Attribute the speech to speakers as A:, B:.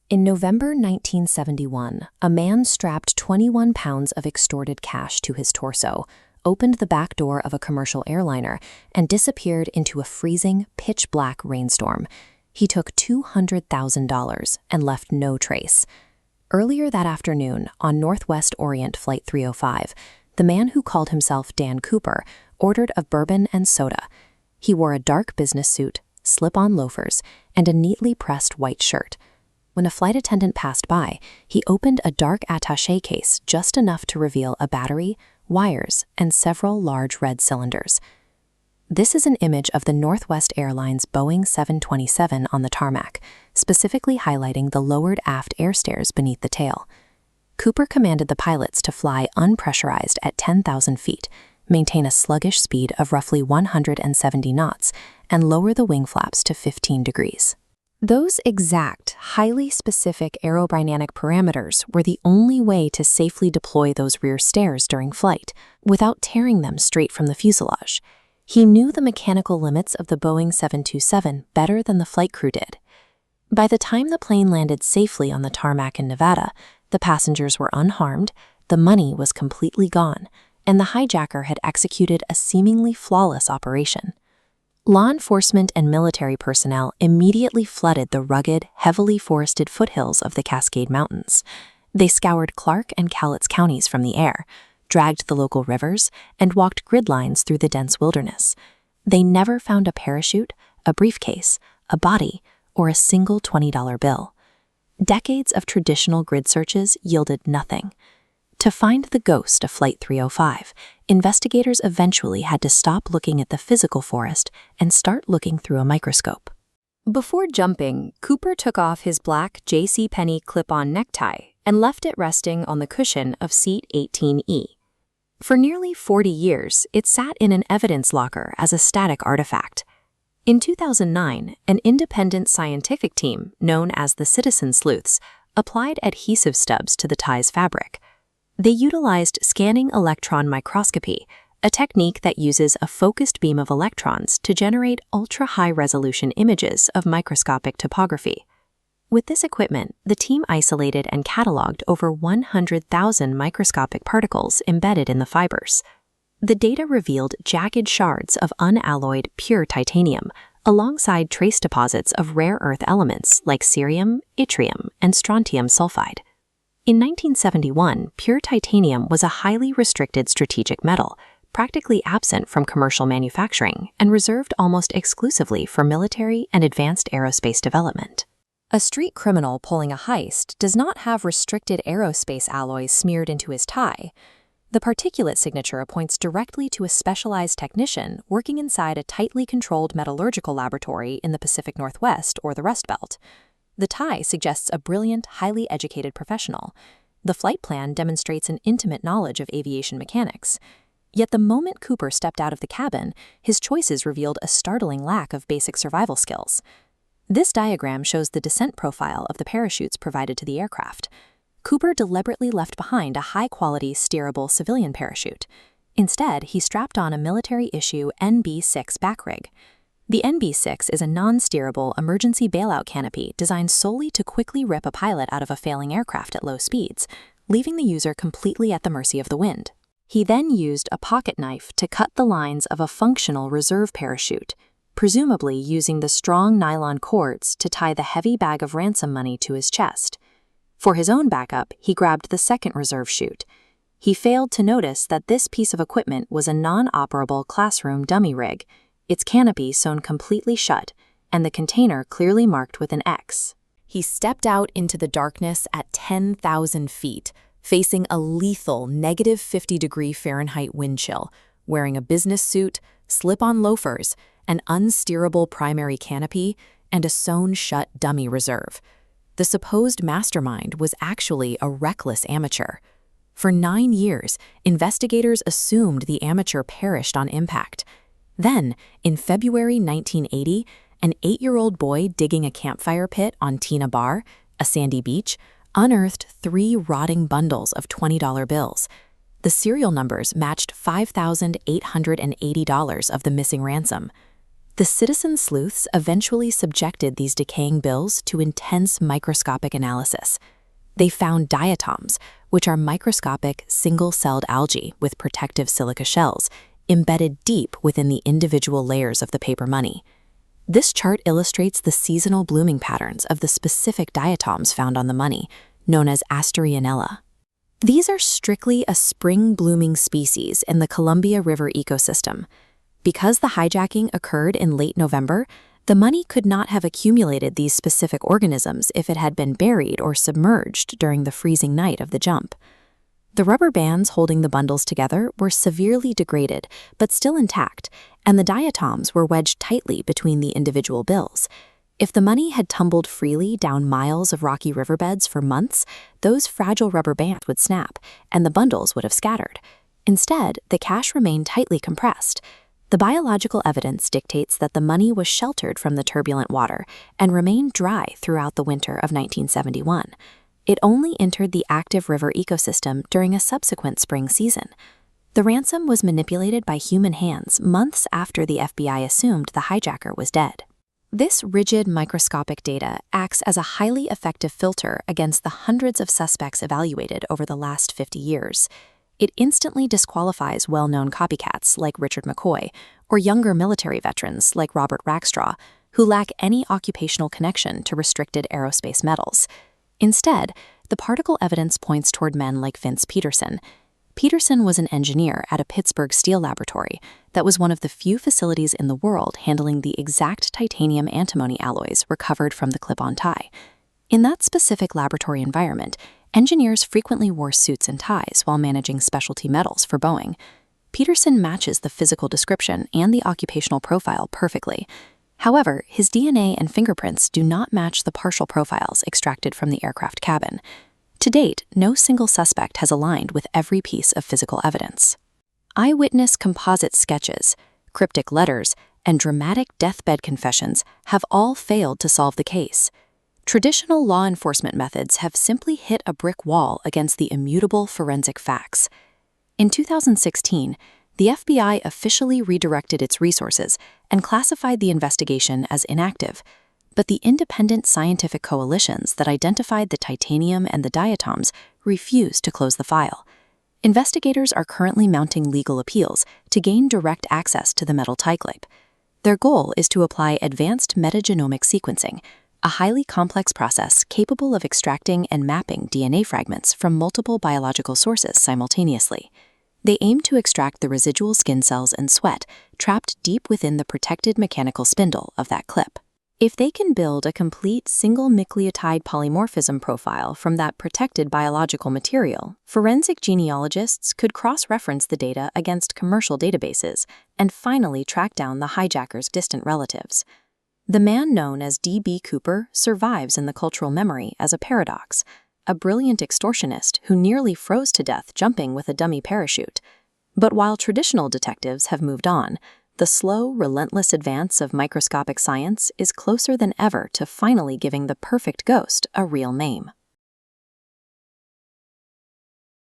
A: In November 1971, a man strapped 21 pounds of extorted cash to his torso, opened the back door of a commercial airliner, and disappeared into a freezing, pitch-black rainstorm. He took $200,000 and left no trace. Earlier that afternoon, on Northwest Orient Flight 305, the man who called himself Dan Cooper ordered a bourbon and soda. He wore a dark business suit, slip-on loafers, and a neatly pressed white shirt. When a flight attendant passed by, he opened a dark attaché case just enough to reveal a battery, wires, and several large red cylinders. This is an image of the Northwest Airlines Boeing 727 on the tarmac, specifically highlighting the lowered aft air stairs beneath the tail. Cooper commanded the pilots to fly unpressurized at 10,000 feet, maintain a sluggish speed of roughly 170 knots, and lower the wing flaps to 15 degrees. Those exact, highly specific aerodynamic parameters were the only way to safely deploy those rear stairs during flight, without tearing them straight from the fuselage. He knew the mechanical limits of the Boeing 727 better than the flight crew did. By the time the plane landed safely on the tarmac in Nevada, the passengers were unharmed, the money was completely gone, and the hijacker had executed a seemingly flawless operation. Law enforcement and military personnel immediately flooded the rugged, heavily forested foothills of the Cascade Mountains. They scoured Clark and Cowlitz counties from the air, dragged the local rivers, and walked grid lines through the dense wilderness. They never found a parachute, a briefcase, a body, or a single $20 bill. Decades of traditional grid searches yielded nothing. To find the ghost of Flight 305, investigators eventually had to stop looking at the physical forest and start looking through a microscope. Before jumping, Cooper took off his black JCPenney clip-on necktie and left it resting on the cushion of seat 18E. For nearly 40 years, it sat in an evidence locker as a static artifact. In 2009, an independent scientific team, known as the Citizen Sleuths, applied adhesive stubs to the tie's fabric. They utilized scanning electron microscopy, a technique that uses a focused beam of electrons to generate ultra-high-resolution images of microscopic topography. With this equipment, the team isolated and cataloged over 100,000 microscopic particles embedded in the fibers. The data revealed jagged shards of unalloyed pure titanium, alongside trace deposits of rare earth elements like cerium, yttrium, and strontium sulfide. In 1971, pure titanium was a highly restricted strategic metal, practically absent from commercial manufacturing and reserved almost exclusively for military and advanced aerospace development. A street criminal pulling a heist does not have restricted aerospace alloys smeared into his tie. The particulate signature points directly to a specialized technician working inside a tightly controlled metallurgical laboratory in the Pacific Northwest or the Rust Belt. The tie suggests a brilliant, highly educated professional. The flight plan demonstrates an intimate knowledge of aviation mechanics. Yet the moment Cooper stepped out of the cabin, his choices revealed a startling lack of basic survival skills. This diagram shows the descent profile of the parachutes provided to the aircraft. Cooper deliberately left behind a high-quality, steerable civilian parachute. Instead, he strapped on a military-issue NB6 back rig. The NB6 is a non-steerable emergency bailout canopy designed solely to quickly rip a pilot out of a failing aircraft at low speeds, leaving the user completely at the mercy of the wind. He then used a pocket knife to cut the lines of a functional reserve parachute, presumably using the strong nylon cords to tie the heavy bag of ransom money to his chest. For his own backup, he grabbed the second reserve chute. He failed to notice that this piece of equipment was a non-operable classroom dummy rig, its canopy sewn completely shut, and the container clearly marked with an X. He stepped out into the darkness at 10,000 feet, facing a lethal -50-degree Fahrenheit wind chill, wearing a business suit, slip-on loafers, an unsteerable primary canopy, and a sewn-shut dummy reserve. The supposed mastermind was actually a reckless amateur. For 9 years, investigators assumed the amateur perished on impact. Then, in February 1980, an 8-year-old boy digging a campfire pit on Tina Bar, a sandy beach, unearthed 3 rotting bundles of $20 bills. The serial numbers matched $5,880 of the missing ransom. The citizen sleuths eventually subjected these decaying bills to intense microscopic analysis. They found diatoms, which are microscopic single-celled algae with protective silica shells, embedded deep within the individual layers of the paper money. This chart illustrates the seasonal blooming patterns of the specific diatoms found on the money, known as Astorionella. These are strictly a spring-blooming species in the Columbia River ecosystem. Because the hijacking occurred in late November, the money could not have accumulated these specific organisms if it had been buried or submerged during the freezing night of the jump. The rubber bands holding the bundles together were severely degraded, but still intact, and the diatoms were wedged tightly between the individual bills. If the money had tumbled freely down miles of rocky riverbeds for months, those fragile rubber bands would snap, and the bundles would have scattered. Instead, the cash remained tightly compressed. The biological evidence dictates that the money was sheltered from the turbulent water and remained dry throughout the winter of 1971. It only entered the active river ecosystem during a subsequent spring season. The ransom was manipulated by human hands months after the FBI assumed the hijacker was dead. This rigid microscopic data acts as a highly effective filter against the hundreds of suspects evaluated over the last 50 years. It instantly disqualifies well-known copycats like Richard McCoy or younger military veterans like Robert Rackstraw, who lack any occupational connection to restricted aerospace metals. Instead, the particle evidence points toward men like Vince Peterson. Peterson was an engineer at a Pittsburgh steel laboratory that was one of the few facilities in the world handling the exact titanium antimony alloys recovered from the clip-on tie. In that specific laboratory environment, engineers frequently wore suits and ties while managing specialty metals for Boeing. Peterson matches the physical description and the occupational profile perfectly. However, his DNA and fingerprints do not match the partial profiles extracted from the aircraft cabin. To date, no single suspect has aligned with every piece of physical evidence. Eyewitness composite sketches, cryptic letters, and dramatic deathbed confessions have all failed to solve the case. Traditional law enforcement methods have simply hit a brick wall against the immutable forensic facts. In 2016, the FBI officially redirected its resources and classified the investigation as inactive, but the independent scientific coalitions that identified the titanium and the diatoms refused to close the file. Investigators are currently mounting legal appeals to gain direct access to the metal tyclip. Their goal is to apply advanced metagenomic sequencing, a highly complex process capable of extracting and mapping DNA fragments from multiple biological sources simultaneously. They aim to extract the residual skin cells and sweat trapped deep within the protected mechanical spindle of that clip. If they can build a complete single nucleotide polymorphism profile from that protected biological material, forensic genealogists could cross-reference the data against commercial databases and finally track down the hijacker's distant relatives. The man known as D.B. Cooper survives in the cultural memory as a paradox, a brilliant extortionist who nearly froze to death jumping with a dummy parachute. But while traditional detectives have moved on, the slow, relentless advance of microscopic science is closer than ever to finally giving the perfect ghost a real name.